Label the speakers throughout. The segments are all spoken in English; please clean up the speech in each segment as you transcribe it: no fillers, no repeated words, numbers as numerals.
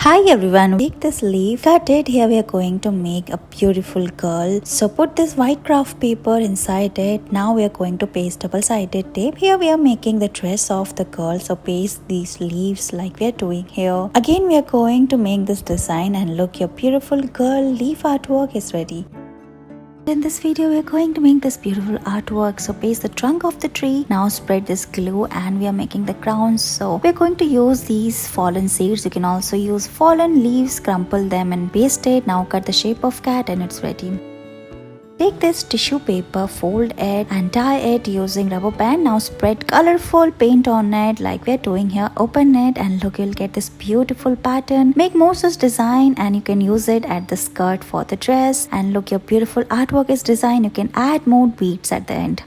Speaker 1: Hi everyone, take this leaf, cut it. Here we are going to make a beautiful girl. So put this white craft paper inside it. Now we are going to paste double-sided tape. Here we are making the dress of the girl. So paste these leaves like we are doing here. Again we are going to make this design and look, your beautiful girl leaf artwork is ready. In this video we are going to make this beautiful artwork. So paste the trunk of the tree. Now spread this glue and we are making the crown. So we are going to use these fallen seeds. You can also use fallen leaves, crumple them and paste it. Now cut the shape of cat and it's ready. Take this tissue paper, fold it and tie it using rubber band. Now spread colorful paint on it like we are doing here. Open it and look, you'll get this beautiful pattern. Make more such design and you can use it at the skirt for the dress. And look, your beautiful artwork is designed. You can add more beads at the end.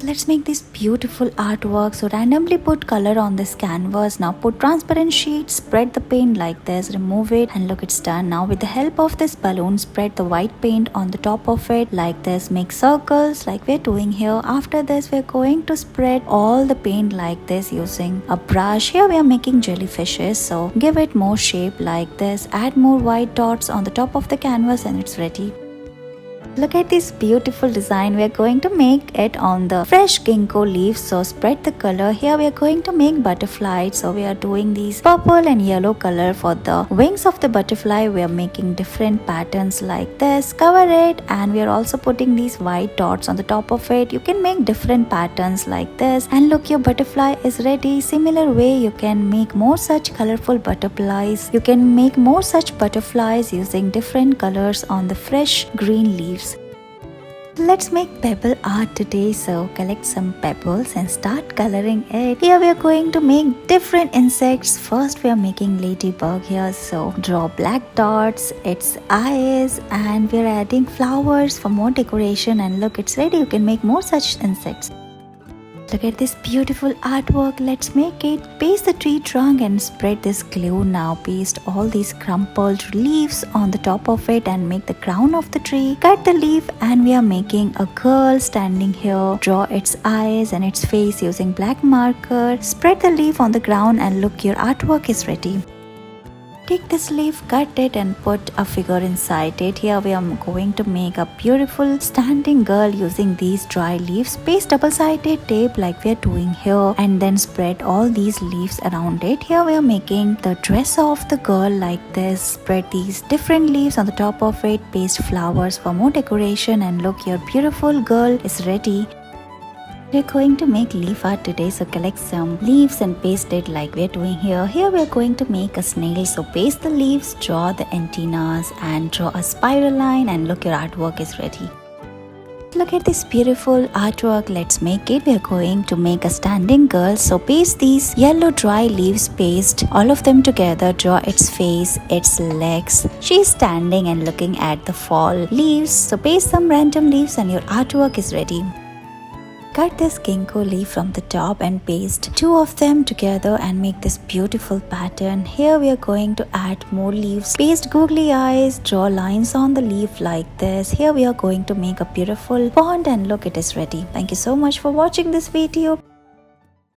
Speaker 1: Let's make this beautiful artwork. So randomly put color on this canvas. Now put transparent sheet, spread the paint like this, remove it and look, it's done. Now with the help of this balloon, spread the white paint on the top of it like this. Make circles like we're doing here. After this we're going to spread all the paint like this using a brush. Here we are making jellyfishes, so give it more shape like this. Add more white dots on the top of the canvas and it's ready. Look at this beautiful design. We are going to make it on the fresh ginkgo leaves. So spread the color. Here we are going to make butterflies. So we are doing these purple and yellow color for the wings of the butterfly. We are making different patterns like this. Cover it and we are also putting these white dots on the top of it. You can make different patterns like this. And look, your butterfly is ready. Similar way you can make more such colorful butterflies. You can make more such butterflies using different colors on the fresh green leaves. Let's make pebble art today. So collect some pebbles and start coloring it. Here we are going to make different insects. First we are making ladybug here. So draw black dots, its eyes, and we are adding flowers for more decoration. And look, it's ready. You can make more such insects. Look at this beautiful artwork. Let's make it. Paste the tree trunk and spread this glue. Now paste all these crumpled leaves on the top of it and make the crown of the tree. Cut the leaf and we are making a girl standing here. Draw its eyes and its face using black marker. Spread the leaf on the ground and look, your artwork is ready. Take this leaf, cut it and put a figure inside it. Here we are going to make a beautiful standing girl using these dry leaves. Paste double-sided tape like we are doing here and then spread all these leaves around it. Here we are making the dress of the girl like this. Spread these different leaves on the top of it. Paste flowers for more decoration and look, your beautiful girl is ready. We're going to make leaf art today, so collect some leaves and paste it like we're doing here. Here we're going to make a snail, so paste the leaves, draw the antennas and draw a spiral line and look, your artwork is ready. Look at this beautiful artwork. Let's make it. We're going to make a standing girl, so paste these yellow dry leaves, paste all of them together, draw its face, its legs. She's standing and looking at the fall leaves, so paste some random leaves and your artwork is ready. Cut this ginkgo leaf from the top and paste two of them together and make this beautiful pattern. Here we are going to add more leaves. Paste googly eyes, draw lines on the leaf like this. Here we are going to make a beautiful pond and look, it is ready. Thank you so much for watching this video.